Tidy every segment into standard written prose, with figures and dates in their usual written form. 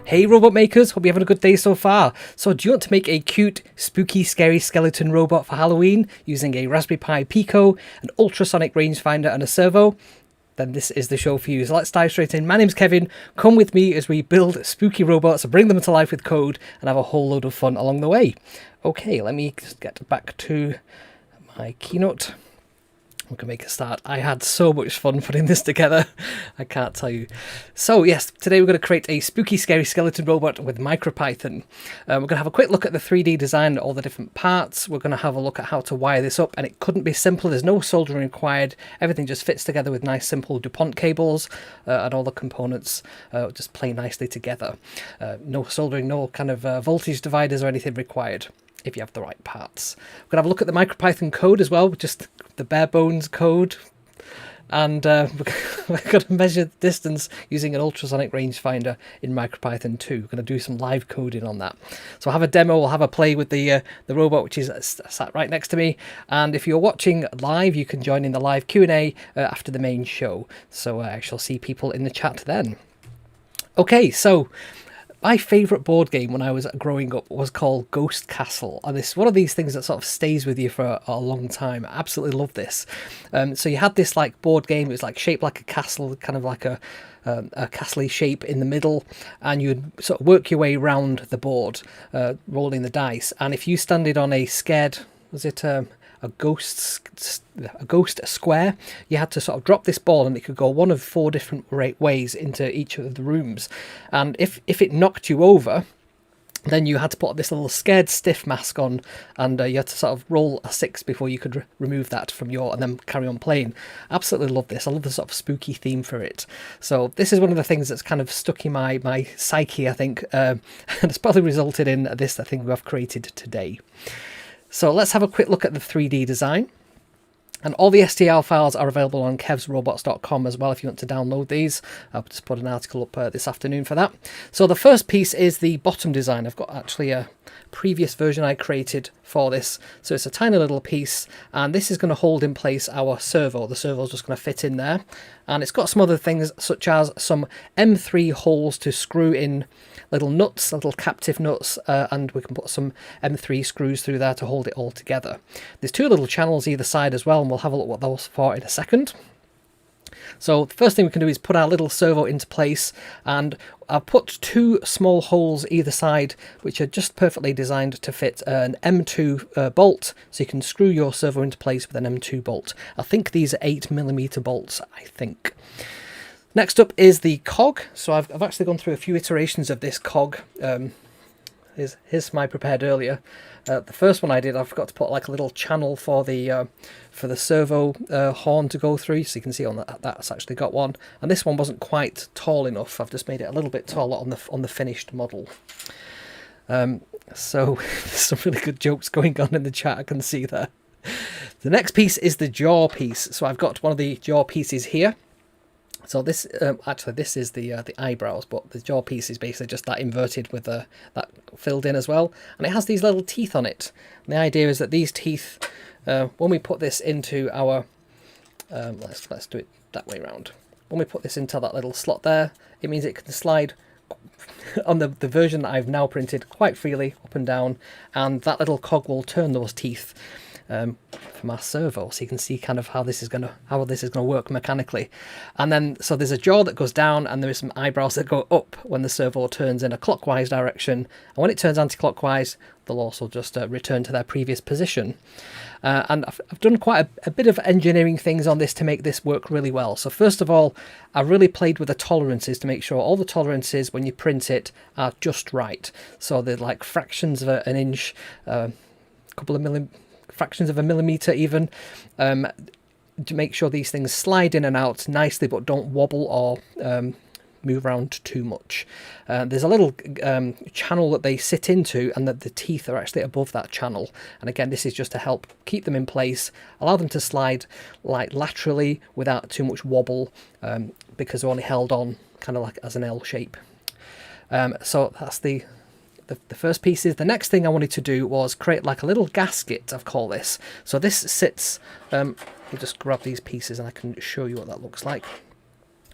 Hey robot makers, hope you're having a good day so far. So do you want to make a cute, spooky, scary skeleton robot for Halloween using a Raspberry Pi Pico, an ultrasonic rangefinder and a servo? Then this is the show for you. So let's dive straight in. My name's Kevin. Come with me as we build spooky robots, bring them to life with code, and have a whole load of fun along the way. Okay, let me just get back to my keynote. We can make a start. I had so much fun putting this together. I can't tell you. So yes, today we're going to create a spooky, scary skeleton robot with MicroPython. We're going to have a quick look at the 3D design, all the different parts. We're going to have a look at how to wire this up, and it couldn't be simpler. There's no soldering required. Everything just fits together with nice, simple DuPont cables, and all the components just play nicely together. No soldering, no kind of voltage dividers or anything required, if you have the right parts. We're going to have a look at the MicroPython code as well, just the bare bones code. And we're going to measure the distance using an ultrasonic rangefinder in MicroPython 2. We're going to do some live coding on that. So I'll have a demo, we'll have a play with the robot, which is sat right next to me. And if you're watching live, you can join in the live Q&A after the main show. So I shall see people in the chat then. Okay, so my favourite board game when I was growing up was called Ghost Castle, and it's one of these things that sort of stays with you for a long time. I absolutely love this. So you had this like board game. It was like shaped like a castle, kind of like a castle-y shape in the middle, and you'd sort of work your way around the board, rolling the dice. And if you standed on a scared, was it a ghost square, you had to sort of drop this ball, and it could go one of 4 different ways into each of the rooms. And if it knocked you over, then you had to put this little scared stiff mask on, and you had to sort of roll a 6 before you could remove that from and then carry on playing. Absolutely love this. I love the sort of spooky theme for it. So this is one of the things that's kind of stuck in my psyche, I think, and it's probably resulted in this, I think, we have created today. So let's have a quick look at the 3D design. And all the STL files are available on kevsrobots.com as well if you want to download these. I'll just put an article up this afternoon for that. So the first piece is the bottom design. I've got actually a previous version I created for this. So it's a tiny little piece, and this is going to hold in place our servo. The servo is just going to fit in there. And it's got some other things such as some M3 holes to screw in little nuts, little captive nuts, and we can put some M3 screws through there to hold it all together. There's 2 little channels either side as well, and we'll have a look what those are for in a second. So the first thing we can do is put our little servo into place, and I've put 2 small holes either side which are just perfectly designed to fit an M2 bolt, so you can screw your servo into place with an M2 bolt. I think these are 8mm bolts, I think. Next up is the cog. So I've actually gone through a few iterations of this cog. Here's my prepared earlier. The first one I did, I forgot to put like a little channel for the servo horn to go through, so you can see on that's actually got one. And this one wasn't quite tall enough. I've just made it a little bit taller on the finished model. So there's some really good jokes going on in the chat, I can see there. The next piece is the jaw piece. So I've got one of the jaw pieces here. So this actually this is the eyebrows, but the jaw piece is basically just that inverted with that filled in as well, and it has these little teeth on it. And the idea is that these teeth, when we put this into our, let's do it that way around. When we put this into that little slot there, it means it can slide on the version that I've now printed quite freely up and down, and that little cog will turn those teeth from our servo, so you can see kind of how this is going to work mechanically. And then so there's a jaw that goes down, and there is some eyebrows that go up when the servo turns in a clockwise direction, and when it turns anti-clockwise, they'll also just return to their previous position. And I've done quite a bit of engineering things on this to make this work really well. So first of all, I really played with the tolerances to make sure all the tolerances when you print it are just right. So they're like fractions of an inch, couple of fractions of a millimeter even, to make sure these things slide in and out nicely but don't wobble or move around too much. There's a little channel that they sit into, and that the teeth are actually above that channel, and again this is just to help keep them in place, allow them to slide like laterally without too much wobble, because they're only held on kind of like as an L shape. So that's the first piece. Is the next thing I wanted to do was create like a little gasket, I've called this. So this sits, we'll just grab these pieces and I can show you what that looks like.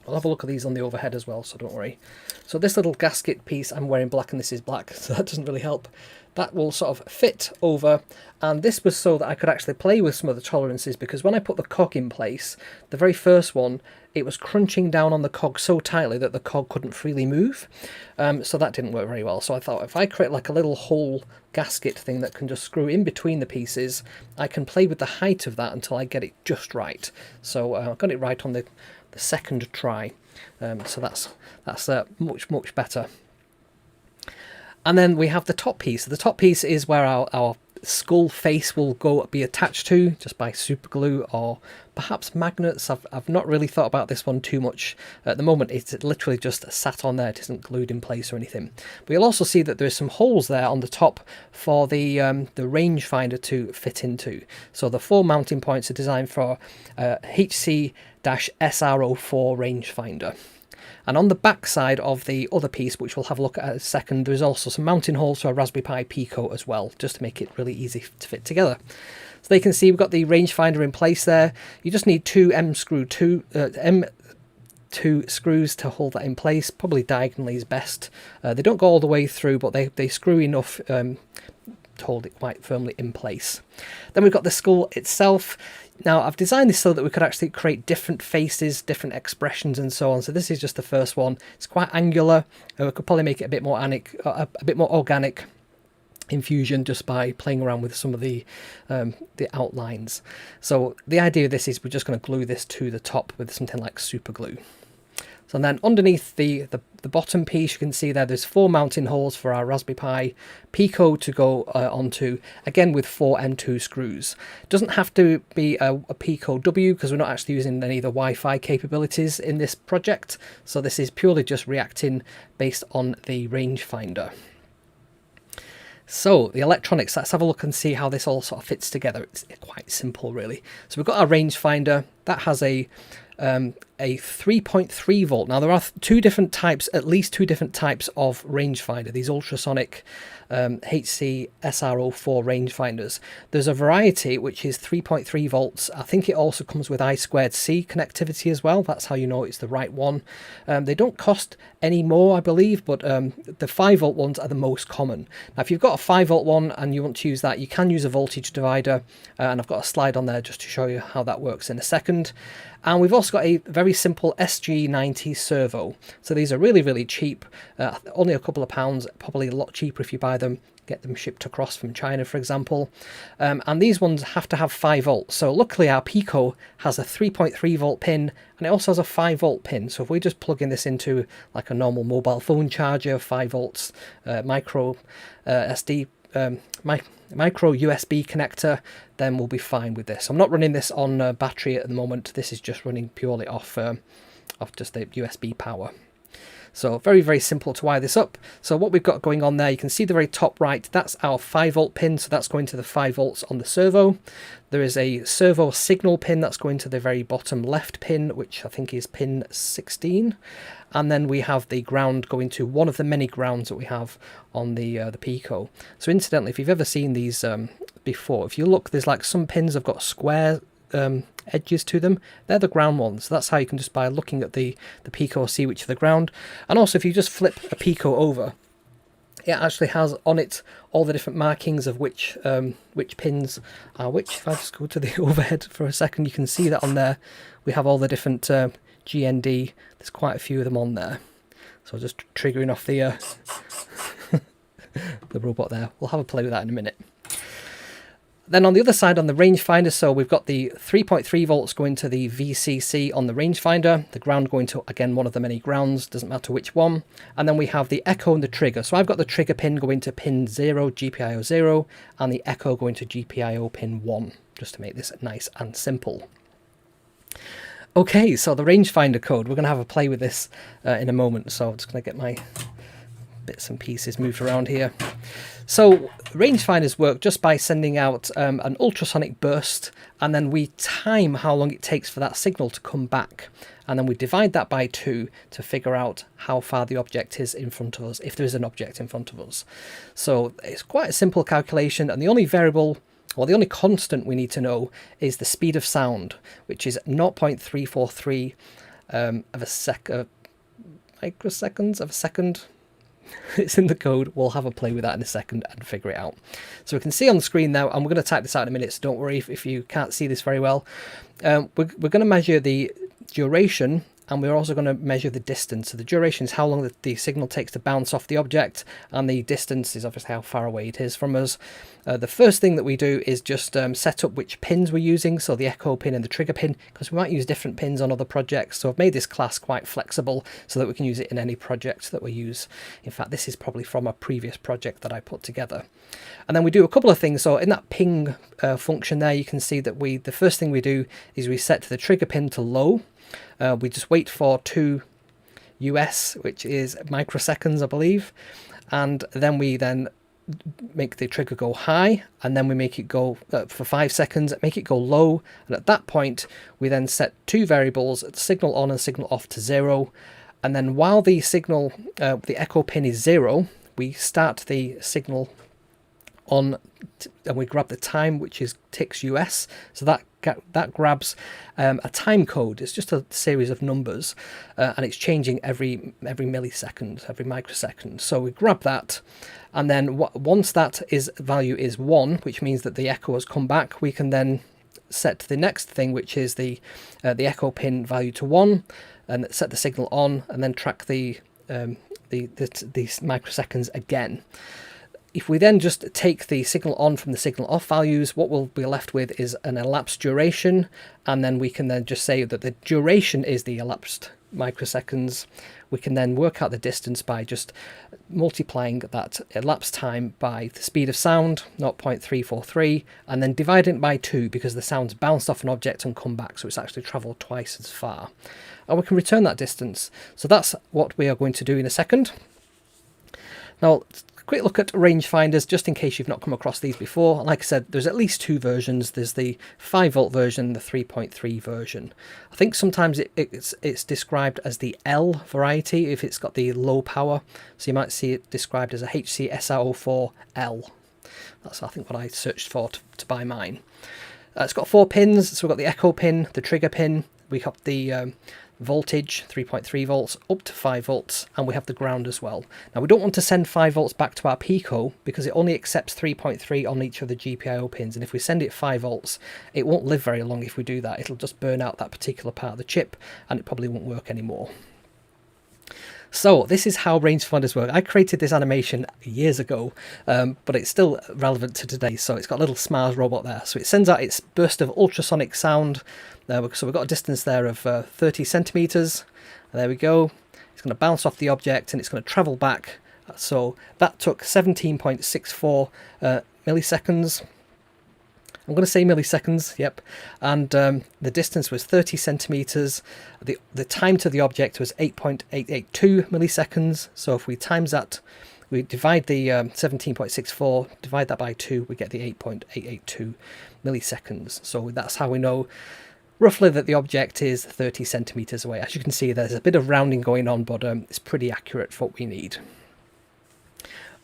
I'll have a look at these on the overhead as well, so don't worry. So this little gasket piece, I'm wearing black and this is black, so that doesn't really help. That will sort of fit over, and this was so that I could actually play with some of the tolerances, because when I put the cog in place, the very first one, it was crunching down on the cog so tightly that the cog couldn't freely move. So that didn't work very well. So I thought if I create like a little hole gasket thing that can just screw in between the pieces, I can play with the height of that until I get it just right. So I got it right on the second try. So that's much better. And then we have the top piece. The top piece is where our skull face will be attached to, just by super glue or perhaps magnets. I've not really thought about this one too much at the moment. It's literally just sat on there. It isn't glued in place or anything. But you'll also see that there's some holes there on the top for the rangefinder to fit into. So the 4 mounting points are designed for HC-SR04 rangefinder. And on the back side of the other piece, which we'll have a look at in a second, there's also some mounting holes for a Raspberry Pi Pico as well, just to make it really easy to fit together. So they can see we've got the rangefinder in place there. You just need two M2 screws to hold that in place. Probably diagonally is best. They don't go all the way through, but they screw enough to hold it quite firmly in place. Then we've got the skull itself. Now, I've designed this so that we could actually create different faces, different expressions and so on. So this is just the first one. It's quite angular. We could probably make it a bit more organic infusion just by playing around with some of the outlines. So the idea of this is we're just going to glue this to the top with something like super glue. So then underneath the bottom piece, you can see there's 4 mounting holes for our Raspberry Pi Pico to go onto, again with 4 M2 screws. It doesn't have to be a Pico W, because we're not actually using any of the Wi-Fi capabilities in this project. So this is purely just reacting based on the rangefinder. So the electronics, let's have a look and see how this all sort of fits together. It's quite simple, really. So we've got our rangefinder that has a 3.3 volt. Now there are two different types, at least 2 different types of rangefinder, these ultrasonic HC SR04 rangefinders. There's a variety which is 3.3 volts. I think it also comes with I2C connectivity as well. That's how you know it's the right one. They don't cost any more, I believe, but the 5 volt ones are the most common. Now if you've got a 5 volt one and you want to use that, you can use a voltage divider, and I've got a slide on there just to show you how that works in a second. And we've also got a very simple SG90 servo. So these are really, really cheap, only a couple of pounds, probably a lot cheaper if you buy them, get them shipped across from China, for example. And these ones have to have 5 volts. So luckily our Pico has a 3.3 volt pin, and it also has a 5 volt pin. So if we just plug in this into like a normal mobile phone charger, 5 volts, micro USB connector, then we'll be fine with this. I'm not running this on battery at the moment. This is just running purely off just the USB power. So very, very simple to wire this up. So what we've got going on there, you can see the very top right, that's our 5 volt pin. So that's going to the 5 volts on the servo. There is a servo signal pin that's going to the very bottom left pin, which I think is pin 16. And then we have the ground going to one of the many grounds that we have on the Pico. So incidentally, if you've ever seen these before, if you look, there's like some pins have got square edges to them. They're the ground ones. So that's how you can just by looking at the Pico see which are the ground. And also if you just flip a Pico over, it actually has on it all the different markings of which pins are which. If I just go to the overhead for a second, you can see that on there we have all the different GND. There's quite a few of them on there. So just triggering off the the robot there. We'll have a play with that in a minute. Then on the other side, on the rangefinder, so we've got the 3.3 volts going to the VCC on the rangefinder, the ground going to, again, one of the many grounds, doesn't matter which one. And then we have the echo and the trigger. So I've got the trigger pin going to pin 0, GPIO 0, and the echo going to GPIO pin 1, just to make this nice and simple. Okay, so the rangefinder code, we're going to have a play with this in a moment. So I'm just going to get my bits and pieces moved around here. So rangefinders work just by sending out an ultrasonic burst, and then we time how long it takes for that signal to come back, and then we divide that by 2 to figure out how far the object is in front of us, if there is an object in front of us. So it's quite a simple calculation, and the only variable, or the only constant we need to know is the speed of sound, which is 0.343 of a microseconds of a second. It's in the code. We'll have a play with that in a second and figure it out. So we can see on the screen now, and we're going to type this out in a minute, so don't worry if you can't see this very well. We're going to measure the duration, and we're also going to measure the distance. So the duration is how long the signal takes to bounce off the object, and the distance is obviously how far away it is from us. The first thing that we do is just set up which pins we're using, so the echo pin and the trigger pin, because we might use different pins on other projects. So I've made this class quite flexible so that we can use it in any project that we use. In fact, this is probably from a previous project that I put together. And then we do a couple of things. So in that ping function there, you can see that the first thing we do is we set the trigger pin to low. We just wait for 2 US, which is microseconds, I believe, and then we make the trigger go high, and then we make it go for 5 seconds, make it go low, and at that point we then set 2 variables, signal on and signal off, to 0, and then while the signal, the echo pin is 0, we start the signal on, and we grab the time, which is ticks US. So that grabs a time code. It's just a series of numbers, and it's changing every millisecond, every microsecond. So we grab that, and then once that value is 1, which means that the echo has come back, we can then set the next thing, which is the echo pin value to 1, and set the signal on, and then track these microseconds again. If we then just take the signal on from the signal off values, what we'll be left with is an elapsed duration, and then we can then just say that the duration is the elapsed microseconds. We can then work out the distance by just multiplying that elapsed time by the speed of sound, 0.343, and then dividing it by 2 because the sound's bounced off an object and come back, so it's actually travelled twice as far. And we can return that distance. So that's what we are going to do in a second. Now, quick look at rangefinders, just in case you've not come across these before. Like I said, there's at least 2 versions. There's the 5-volt version, the 3.3 version. I think sometimes it's described as the L variety if it's got the low power. So you might see it described as a HC-SR04L. That's, I think, what I searched for to buy mine. It's got 4 pins. So we've got the echo pin, the trigger pin. We have the voltage, 3.3 volts, up to 5 volts, and we have the ground as well. Now we don't want to send 5 volts back to our Pico because it only accepts 3.3 on each of the GPIO pins, and if we send it 5 volts, it won't live very long if we do that. It'll just burn out that particular part of the chip, and it probably won't work anymore. So this is how rangefinders work. I created this animation years ago, but it's still relevant to today. So it's got a little Smars robot there. So it sends out its burst of ultrasonic sound. So we've got a distance there of 30 centimeters. There we go. It's going to bounce off the object and it's going to travel back. So that took 17.64 milliseconds. I'm going to say milliseconds, yep. And the distance was 30 centimeters. The time to the object was 8.882 milliseconds. So if we times that, we divide the 17.64, divide that by 2, we get the 8.882 milliseconds. So that's how we know roughly that the object is 30 centimeters away. As you can see, there's a bit of rounding going on, but it's pretty accurate for what we need.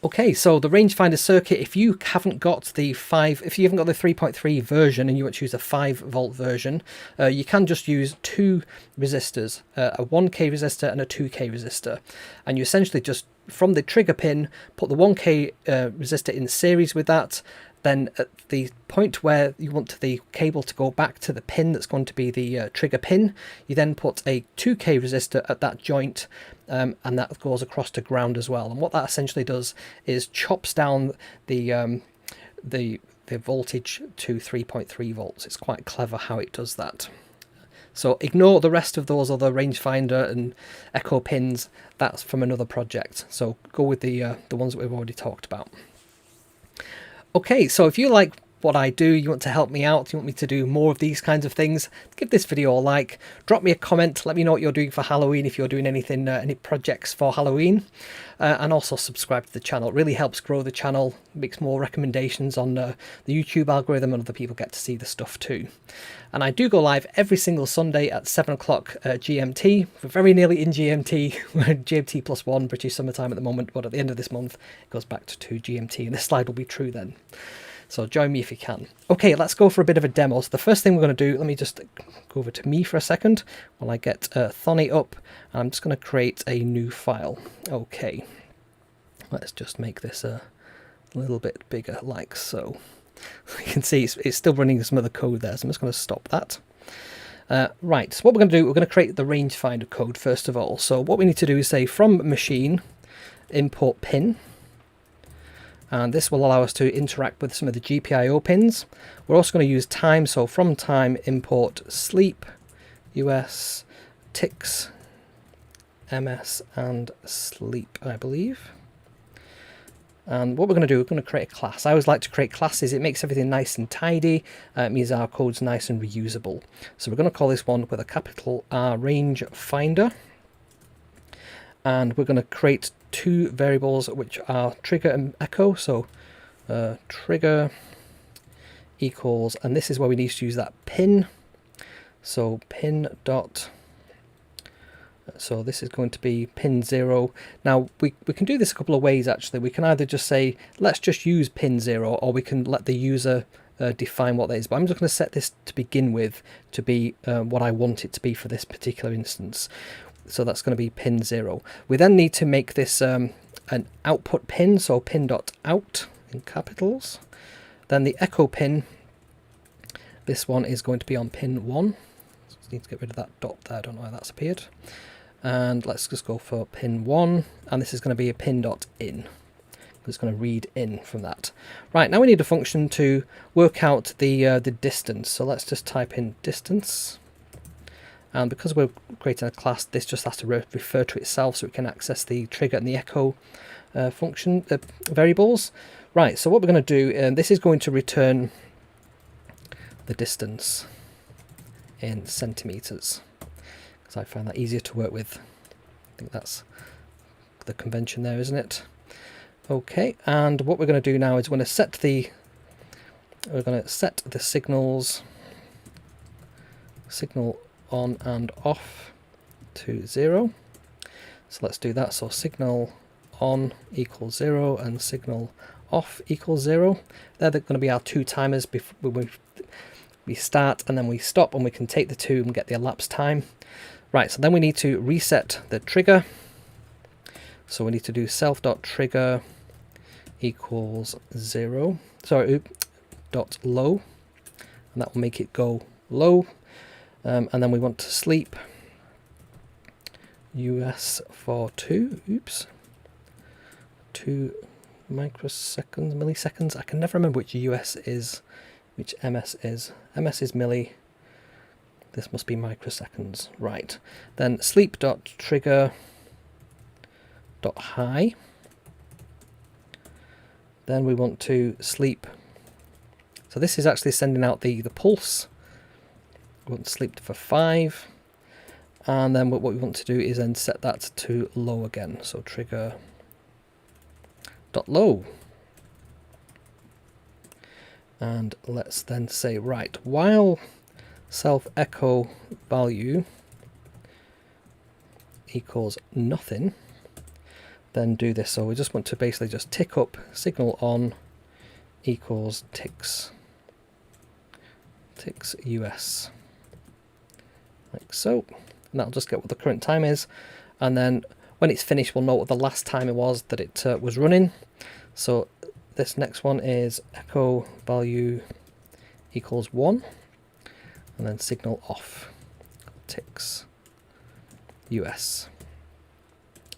Okay, so the rangefinder circuit, if you haven't got the 3.3 version and you want to use a 5-volt version, you can just use 2 resistors, a 1K resistor and a 2K resistor. And you essentially just, from the trigger pin, put the 1K resistor in series with that. Then at the point where you want the cable to go back to the pin that's going to be the trigger pin, you then put a 2K resistor at that joint, and that goes across to ground as well. And what that essentially does is chops down the voltage to 3.3 volts. It's quite clever how it does that. So ignore the rest of those other rangefinder and echo pins. That's from another project. So go with the ones that we've already talked about. Okay, so if you like what I do, you want to help me out, you want me to do more of these kinds of things, give this video a like, drop me a comment, let me know what you're doing for Halloween, if you're doing anything, any projects for Halloween, and also subscribe to the channel. It really helps grow the channel, makes more recommendations on the YouTube algorithm, and other people get to see the stuff too. And I do go live every single Sunday at 7 o'clock GMT. We're very nearly in GMT. We're in GMT +1, British summertime at the moment, but at the end of this month, it goes back to 2 GMT, and this slide will be true then. So join me if you can. Okay, let's go for a bit of a demo. So the first thing we're going to do, let me just go over to me for a second while I get Thonny up. I'm just going to create a new file. Okay, let's just make this a little bit bigger like so. You can see it's still running some other code there, so I'm just going to stop that. Right, so what we're going to do, we're going to create the rangefinder code first of all. So what we need to do is say from machine import pin, and this will allow us to interact with some of the GPIO pins. We're also going to use time, so from time import sleep, US, ticks, MS, and sleep, I believe. And what we're going to do, we're going to create a class. I always like to create classes. It makes everything nice and tidy. It means our code's nice and reusable. So we're going to call this one with a capital R range finder. And we're going to create two variables which are trigger and echo. So trigger equals, and this is where we need to use that pin. So pin dot. So this is going to be pin 0. Now we can do this a couple of ways actually. We can either just say let's just use pin 0, or we can let the user define what that is. But I'm just going to set this to begin with to be what I want it to be for this particular instance. So that's going to be pin 0. We then need to make this an output pin, so pin.out in capitals. Then the echo pin, this one is going to be on pin 1. Just need to get rid of that dot there, I don't know why that's appeared. And let's just go for pin 1, and this is going to be a pin.in. It's going to read in from that. Right, now we need a function to work out the distance. So let's just type in distance. And because we're creating a class, this just has to refer to itself so it can access the trigger and the echo function variables. Right, so what we're going to do, this is going to return the distance in centimeters, because I find that easier to work with. I think that's the convention there, isn't it? Okay, and what we're going to do now is we're going to set the signals, signal on and off to 0. So let's do that. So signal on equals 0 and signal off equals 0. They're going to be our two timers before we start and then we stop, and we can take the two and get the elapsed time. Right, so then we need to reset the trigger. So we need to do self.trigger equals 0. Sorry, dot low, and that will make it go low. And then we want to sleep US for 2 milliseconds. I can never remember which US is, which MS is. MS is milli. This must be microseconds. Right. Then sleep.trigger.high. Then we want to sleep. So this is actually sending out the pulse. We want to sleep for 5. And then what we want to do is then set that to low again. So trigger.low. And let's then say, right, while self echo value equals nothing, then do this. So we just want to basically just tick up signal on equals ticks US, like so, and that'll just get what the current time is, and then when it's finished we'll know what the last time it was that it was running. So this next one is echo value equals 1, and then signal off ticks US.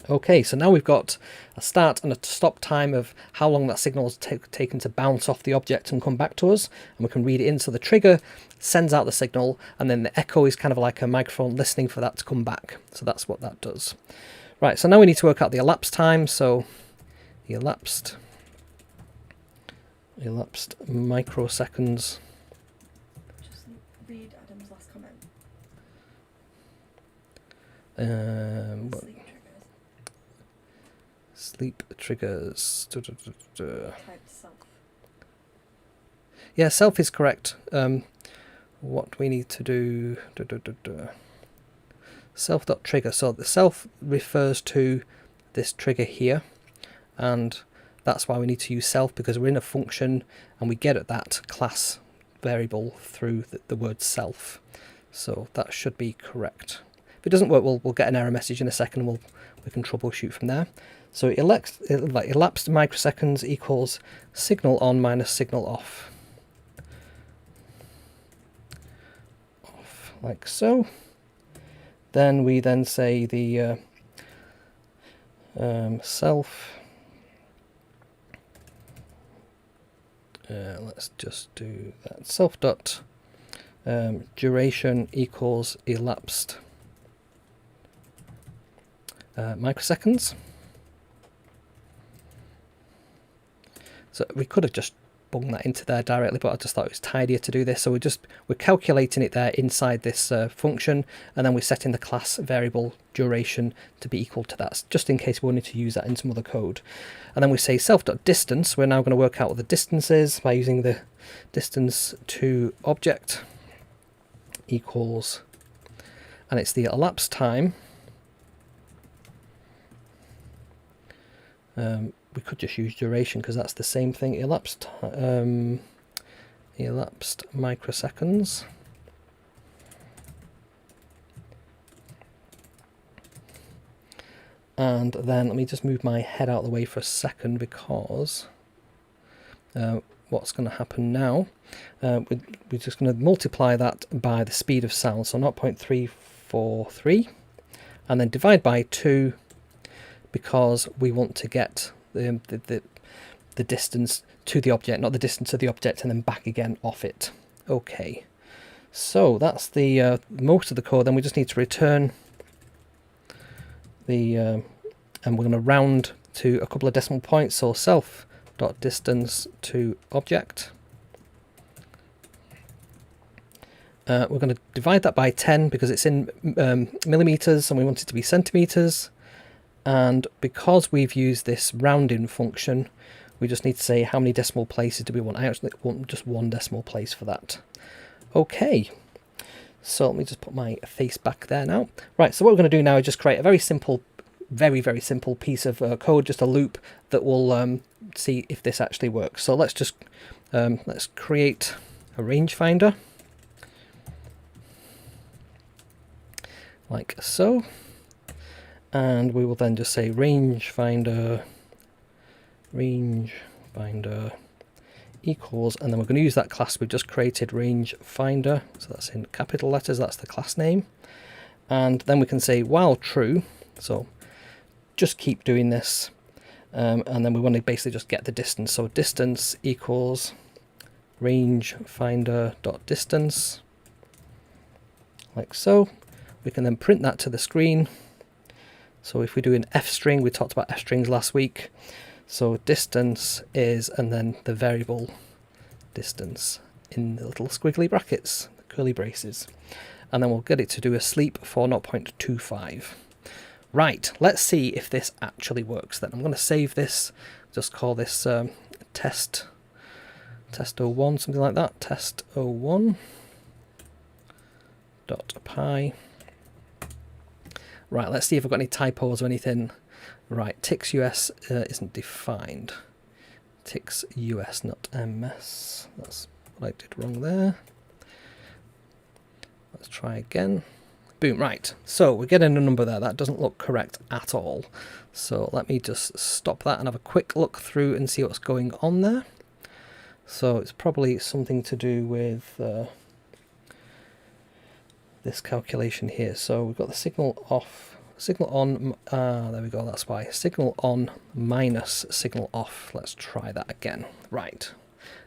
Okay, so now we've got a start and a stop time of how long that signal has taken to bounce off the object and come back to us, and we can read it in. So the trigger sends out the signal, and then the echo is kind of like a microphone listening for that to come back. So that's what that does. Right, so now we need to work out the elapsed time. So the elapsed microseconds. Just read Adam's last comment. Sleep triggers. Type self. Yeah, self is correct. What we need to do. Self.trigger. So the self refers to this trigger here, and That's why we need to use self, because we're in a function and we get at that class variable through the word self. So that should be correct. If it doesn't work, we'll get an error message in a second, and we can troubleshoot from there. So elapsed microseconds equals signal on minus signal off. Like so. Then we then say the self. Let's just do that. Self dot duration equals elapsed microseconds. So we could have just bung that into there directly, but I just thought it was tidier to do this. So we're calculating it there inside this function, and then we're setting the class variable duration to be equal to that, just in case we wanted to use that in some other code. And then we say self.distance. We're now going to work out what the distance is by using the distance to object equals, and it's the elapsed time. We could just use duration because that's the same thing. Elapsed microseconds. And then let me just move my head out of the way for a second, because what's going to happen now, we're just going to multiply that by the speed of sound, so 0.343, and then divide by 2, because we want to get the distance to the object, not the distance to the object and then back again off it. Okay, so that's the most of the code. Then we just need to return the and we're going to round to a couple of decimal points, so self.distance to object. We're going to divide that by 10 because it's in millimeters and we want it to be centimeters. And because we've used this rounding function, we just need to say how many decimal places do we want. I actually want just one decimal place for that. Okay, so let me just put my face back there now. Right, so what we're going to do now is just create a very simple, very simple piece of code, just a loop that will see if this actually works. So let's just let's create a rangefinder, like so. And we will then just say rangefinder equals, and then we're going to use that class we've just created, rangefinder. So that's in capital letters, that's the class name. And then we can say while true, so just keep doing this. And then we want to basically just get the distance. So distance equals rangefinder.distance, like so. We can then print that to the screen. So if we do an f string, we talked about f strings last week. So distance is, and then the variable distance in the little squiggly brackets, the curly braces. And then we'll get it to do a sleep for 0.25. Right, let's see if this actually works then. I'm going to save this, just call this test 01, something like that, test01.py. Right, let's see if I've got any typos or anything. Right, ticks US isn't defined. Ticks US, not MS. That's what I did wrong there. Let's try again. Boom, right. So we're getting a number there. That doesn't look correct at all. So let me just stop that and have a quick look through and see what's going on there. So it's probably something to do with this calculation here. So we've got the signal off, signal on, there we go, that's why. Signal on minus signal off. Let's try that again. Right,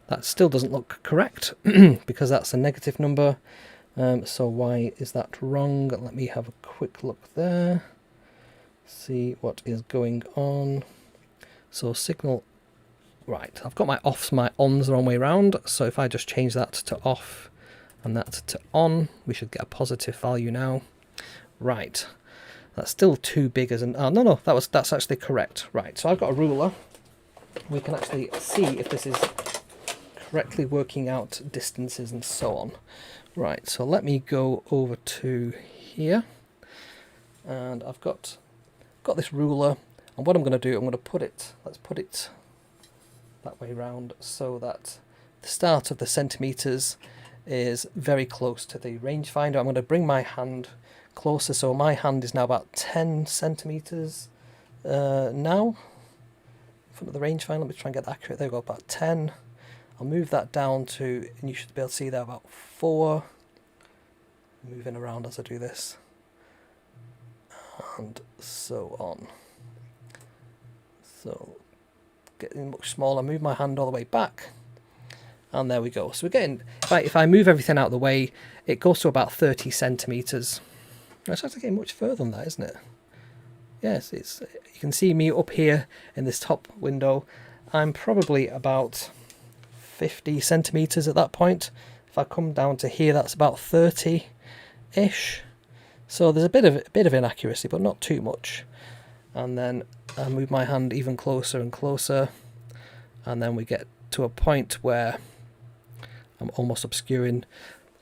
that still doesn't look correct because that's a negative number. So why is that wrong? Let me have a quick look there, see what is going on. So signal, right, I've got my offs, my ons the wrong way around. So if I just change that to off and that to on, we should get a positive value now. Right, that's still too big as an, oh no, that's actually correct. Right, so I've got a ruler. We can actually see if this is correctly working out distances and so on. Right, so let me go over to here, and I've got this ruler, and what I'm going to do, I'm going to put it, let's put it that way round so that the start of the centimetres is very close to the rangefinder. I'm going to bring my hand closer, so my hand is now about 10 centimetres now in front of the rangefinder. Let me try and get that accurate. There we go, about 10. I'll move that down to, and you should be able to see there, about 4. Moving around as I do this, and so on. So getting much smaller, move my hand all the way back, and there we go. So we're getting, if I move everything out of the way, it goes to about 30 centimetres. It's actually getting much further than that, isn't it? Yes, it's, you can see me up here in this top window. I'm probably about 50 centimetres at that point. If I come down to here, that's about 30-ish. So there's a bit of inaccuracy, but not too much. And then I move my hand even closer and closer, and then we get to a point where I'm almost obscuring.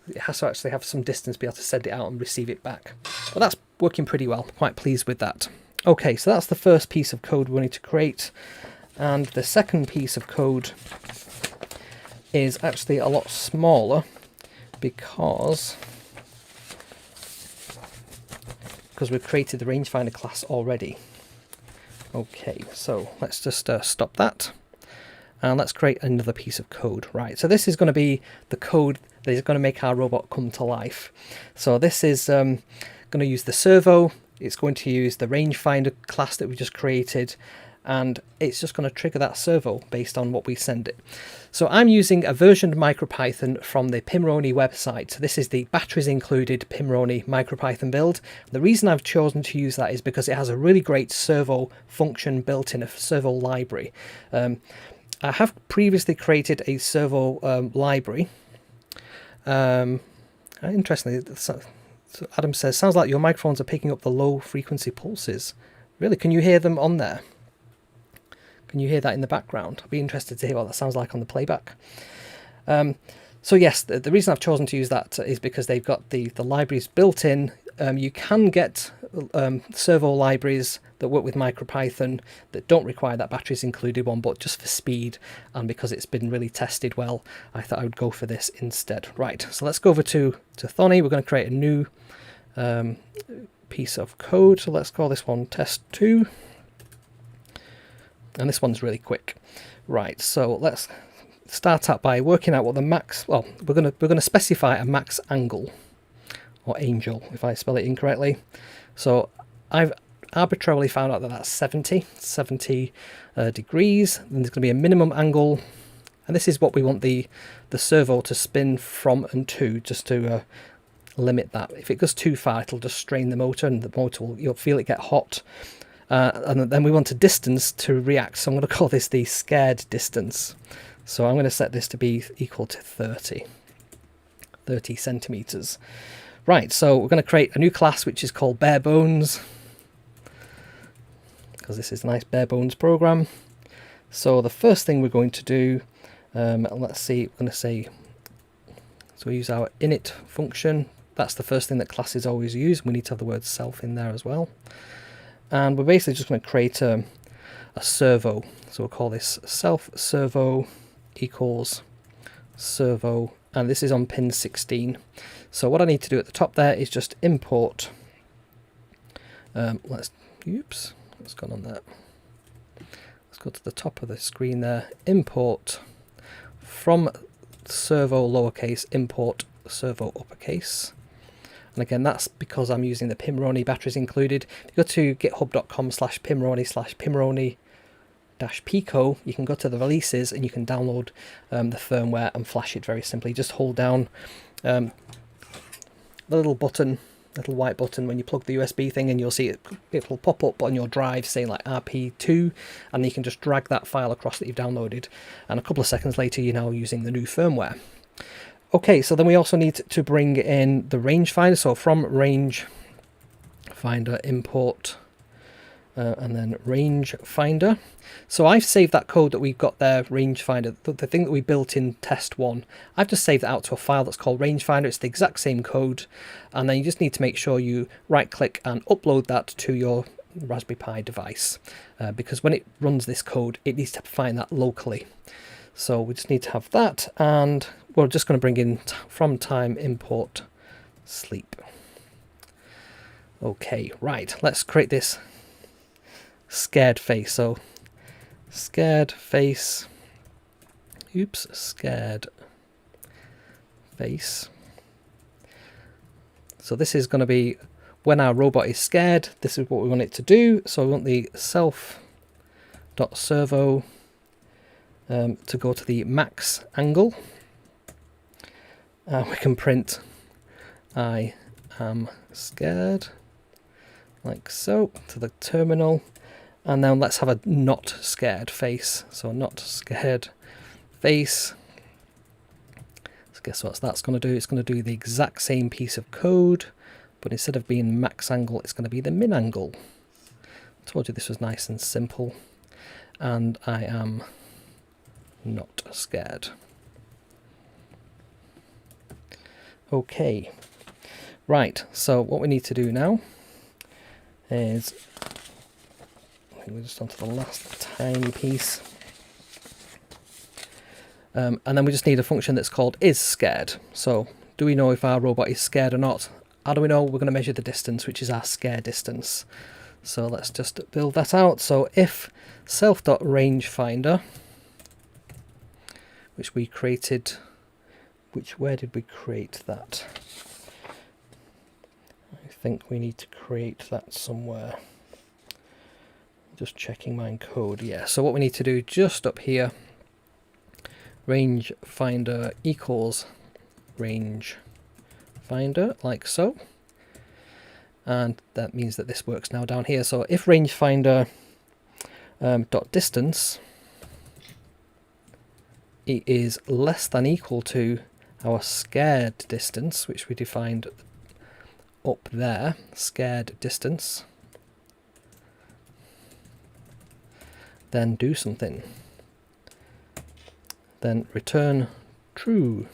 It has to actually have some distance to be able to send it out and receive it back. But that's working pretty well. Quite pleased with that. Okay, so that's the first piece of code we need to create. And the second piece of code is actually a lot smaller because we've created the rangefinder class already. Okay, so let's just stop that. And let's create another piece of code. Right, so this is going to be the code that is going to make our robot come to life. So this is going to use the servo. It's going to use the rangefinder class that we just created, and it's just going to trigger that servo based on what we send it. So I'm using a versioned MicroPython from the Pimroni website. So this is the batteries included Pimroni MicroPython build. The reason I've chosen to use that is because it has a really great servo function built in, a servo library. I have previously created a servo library. Interestingly, so Adam says, sounds like your microphones are picking up the low frequency pulses. Really, can you hear them on there? Can you hear that in the background? I'd be interested to hear what that sounds like on the playback. So yes, the reason I've chosen to use that is because they've got the libraries built in. You can get servo libraries that work with MicroPython that don't require that batteries included one, but just for speed and because it's been really tested well, I thought I would go for this instead. Right, so let's go over to Thonny. We're going to create a new piece of code. So let's call this one test 2. And this one's really quick. Right, so let's start out by working out what the max, well, we're going to specify a max angle, or angel if I spell it incorrectly. So I've arbitrarily found out that that's 70 degrees. Then there's going to be a minimum angle, and this is what we want the servo to spin from and to, just to limit that. If it goes too far, it'll just strain the motor, and the motor will, you'll feel it get hot. And then we want a distance to react, so I'm going to call this the scared distance. So I'm going to set this to be equal to 30 centimeters. Right, so we're going to create a new class which is called bare bones, because this is a nice bare bones program. So the first thing we're going to do, let's see, we're going to say, so we use our init function. That's the first thing that classes always use. We need to have the word self in there as well. And we're basically just going to create a servo. So we'll call this self servo equals servo, and this is on pin 16. So what I need to do at the top there is just import. Let's go on there. Let's go to the top of the screen there. Import from servo lowercase, import servo uppercase. And again, that's because I'm using the Pimroni batteries included. If you go to github.com/Pimroni/Pimroni-Pico, you can go to the releases and you can download the firmware and flash it very simply. Just hold down the little button, little white button when you plug the USB thing, and you'll see it will pop up on your drive saying like RP2, and you can just drag that file across that you've downloaded, and a couple of seconds later you're now using the new firmware. Okay, so then we also need to bring in the rangefinder. So from rangefinder import and then rangefinder. So I've saved that code that we've got there, rangefinder, the thing that we built in test 1. I've just saved it out to a file that's called rangefinder. It's the exact same code, and then you just need to make sure you right click and upload that to your Raspberry Pi device, because when it runs this code, it needs to find that locally. So we just need to have that, and we're just going to bring in from time import sleep. Okay, right, let's create this scared face. So scared face, scared face. So this is going to be when our robot is scared, this is what we want it to do. So we want the self.servo to go to the max angle. We can print I am scared, like so, to the terminal. And then let's have a not scared face. So not scared face. So guess what that's going to do? It's going to do the exact same piece of code, but instead of being max angle, it's going to be the min angle. Told you this was nice and simple. And I am not scared. Okay. Right, so what we need to do now is, I think we're just onto the last tiny piece. And then we just need a function that's called isScared. So do we know if our robot is scared or not? How do we know? We're going to measure the distance, which is our scare distance. So let's just build that out. So if self.rangefinder, which we created, where did we create that? I think we need to create that somewhere. Just checking my code. Yeah, so what we need to do just up here, rangefinder equals rangefinder, like so. And that means that this works now down here. So if rangefinder dot distance is less than equal to our scared distance, which we defined up there, scared distance, then do something. Then return true.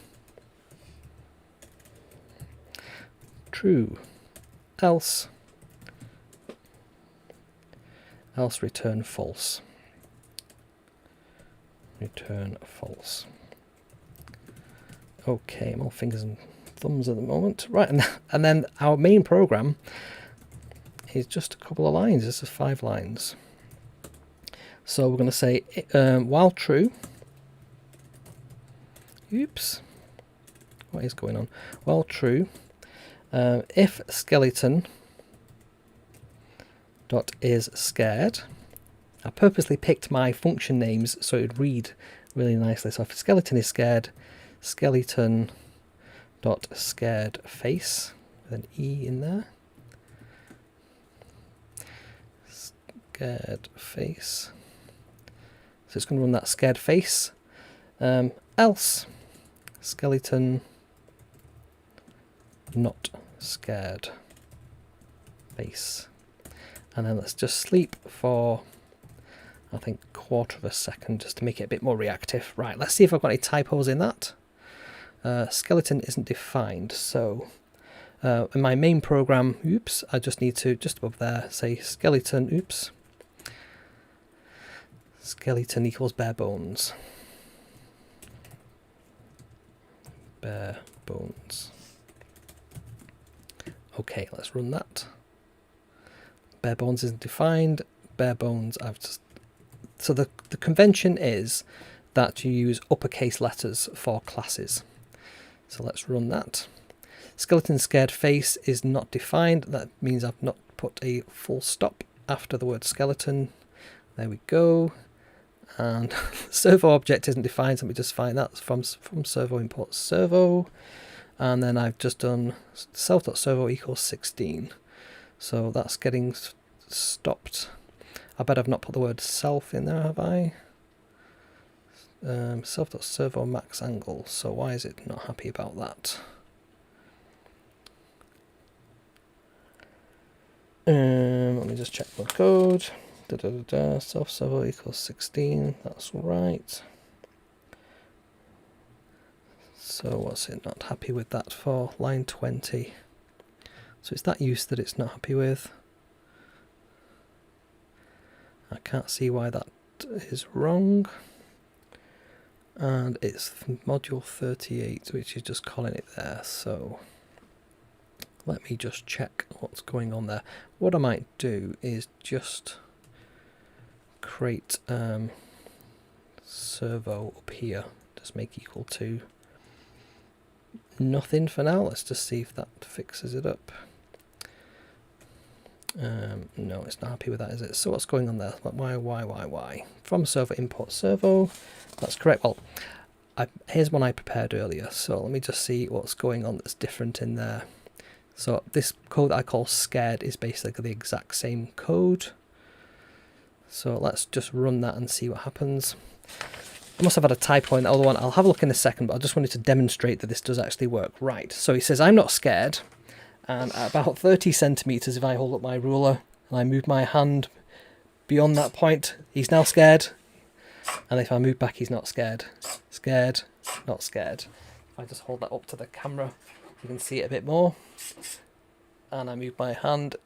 True. Else return false. Return false. Okay, I'm all fingers and thumbs at the moment. Right, and then our main program is just a couple of lines. This is 5 lines. So we're going to say while true. Oops. What is going on? While true, if skeleton dot is scared. I purposely picked my function names so it would read really nicely. So if skeleton is scared, skeleton dot scared face with an E in there. Scared face. So it's going to run that scared face. Else skeleton not scared face. And then let's just sleep for, I think, 1/4 of a second just to make it a bit more reactive. Right, let's see if I've got any typos in that. Skeleton isn't defined, so in my main program, I just need to, just above there, say skeleton, skeleton equals bare bones. Bare bones. Okay, let's run that. Bare bones isn't defined. Bare bones, so the convention is that you use uppercase letters for classes. So let's run that. Skeleton scared face is not defined. That means I've not put a full stop after the word skeleton. There we go. And servo object isn't defined, so let me just find that from servo import servo. And then I've just done self.servo equals 16. So that's getting stopped. I bet I've not put the word self in there, have I? Self.servo max angle. So why is it not happy about that? Let me just check my code. Self-servo equals 16. That's right. So what's it not happy with that for? Line 20. So it's that use that it's not happy with. I can't see why that is wrong. And it's module 38, which is just calling it there. So let me just check what's going on there. What I might do is just create servo up here. Just make equal to nothing for now. Let's just see if that fixes it up. No, it's not happy with that, is it? So what's going on there? Why? From servo, import servo. That's correct. Well, here's one I prepared earlier. So let me just see what's going on that's different in there. So this code that I call scared is basically the exact same code. So let's just run that and see what happens. I must have had a typo in the other one. I'll have a look in a second, but I just wanted to demonstrate that this does actually work. Right, so he says, I'm not scared. And at about 30 centimeters, if I hold up my ruler and I move my hand beyond that point, he's now scared. And if I move back, he's not scared. Scared, not scared. If I just hold that up to the camera, you can see it a bit more. And I move my hand.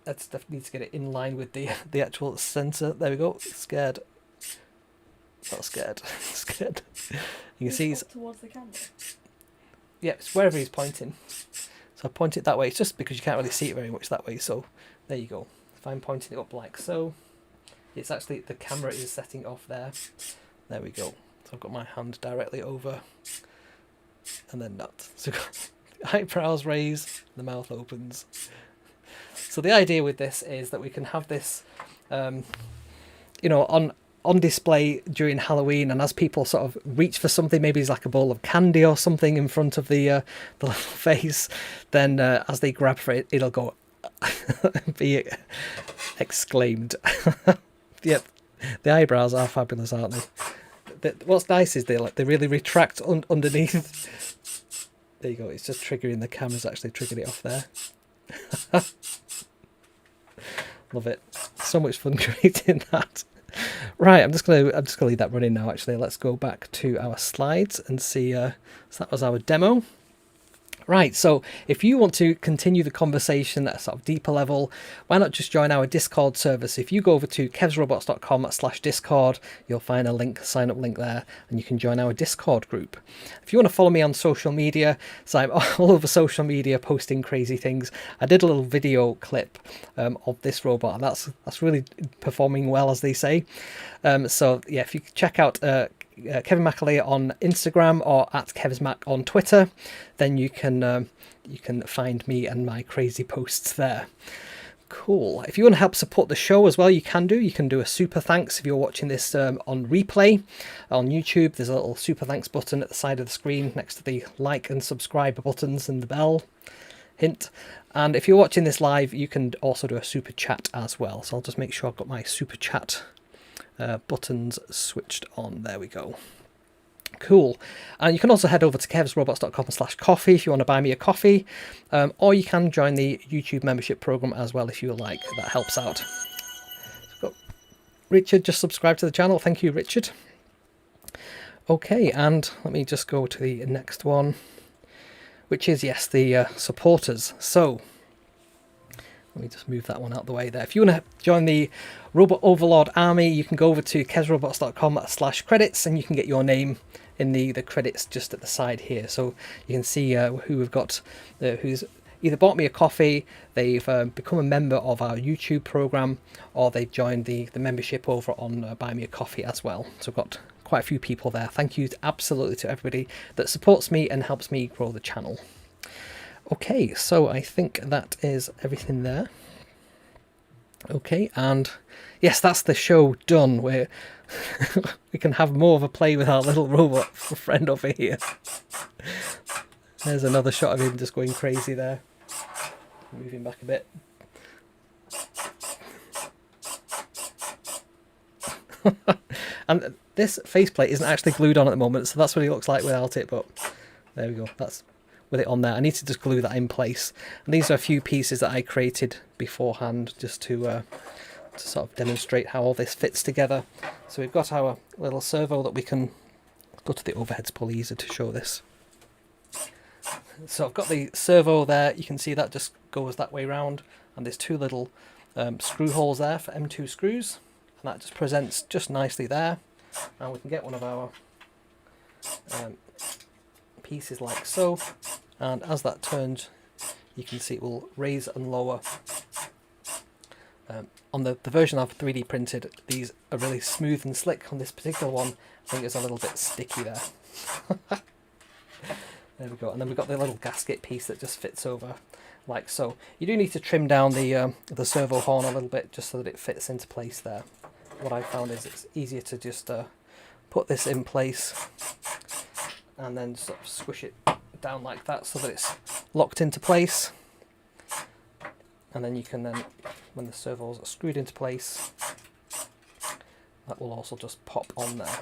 Let's definitely need to get it in line with the actual sensor. There we go. Scared. Not scared. Scared. You can see he's towards the camera. Yeah, it's wherever he's pointing. So I point it that way. It's just because you can't really see it very much that way. So there you go. If I'm pointing it up like so, it's actually the camera is setting off there. There we go. So I've got my hand directly over, and then not. So eyebrows raise, the mouth opens. So the idea with this is that we can have this, you know, on display during Halloween, and as people sort of reach for something, maybe it's like a bowl of candy or something in front of the little face, then as they grab for it, it'll go be exclaimed. Yep, the eyebrows are fabulous, aren't they? What's nice is they really retract underneath. There you go. It's just triggering the camera's actually triggered it off there. Love it. So much fun creating that. Right, I'm just gonna leave that running now. Actually, let's go back to our slides and see. So that was our demo. Right, so if you want to continue the conversation at a sort of deeper level, why not just join our Discord server? So if you go over to kevsrobots.com/discord, you'll find a link, sign up link there, and you can join our Discord group. If you want to follow me on social media, so I'm all over social media posting crazy things. I did a little video clip of this robot, and that's really performing well, as they say. So yeah, if you check out Kevin McAleer on Instagram or at KevsMac on Twitter, then you can find me and my crazy posts there. Cool. If you want to help support the show as well, you can do a super thanks. If you're watching this on replay on YouTube, there's a little super thanks button at the side of the screen next to the like and subscribe buttons and the bell hint. And if you're watching this live, you can also do a super chat as well. So I'll just make sure I've got my super chat buttons switched on. There we go. Cool. And you can also head over to kevsrobots.com/coffee if you want to buy me a coffee, or you can join the YouTube membership program as well if you like. That helps out. So got Richard just subscribed to the channel. Thank you, Richard. Okay, and let me just go to the next one, which is, yes, the supporters. So let me just move that one out the way there. If you want to join the Robot Overlord army, you can go over to kevsrobots.com/credits and you can get your name in the credits just at the side here. So you can see who we've got, who's either bought me a coffee, they've become a member of our YouTube program, or they've joined the membership over on Buy Me a Coffee as well. So I've got quite a few people there. Thank you absolutely to everybody that supports me and helps me grow the channel. Okay, so I think that is everything there. Okay, and yes, that's the show done. We can have more of a play with our little robot friend over here. There's another shot of him just going crazy there. Moving back a bit. And this faceplate isn't actually glued on at the moment, so that's what he looks like without it, but there we go. That's with it on there. I need to just glue that in place. And these are a few pieces that I created beforehand just to sort of demonstrate how all this fits together. So we've got our little servo that we can go to the overheads pull easier to show this. So I've got the servo there. You can see that just goes that way round, and there's two little screw holes there for M2 screws, that just presents just nicely there. And we can get one of our pieces like so, and as that turns you can see it will raise and lower. On the version I've 3D printed, these are really smooth and slick. On this particular one, I think it's a little bit sticky there. There we go. And then we've got the little gasket piece that just fits over like so. You do need to trim down the servo horn a little bit just so that it fits into place there. What I found is it's easier to just put this in place and then sort of squish it down like that so that it's locked into place. And then you can when the servos are screwed into place, that will also just pop on there.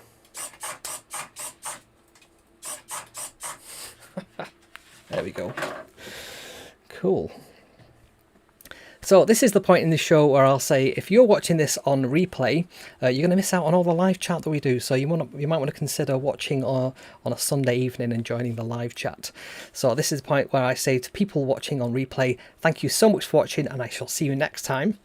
There we go. Cool. So this is the point in the show where I'll say, if you're watching this on replay, you're going to miss out on all the live chat that we do. So you might want to consider watching on a Sunday evening and joining the live chat. So this is the point where I say to people watching on replay, thank you so much for watching, and I shall see you next time.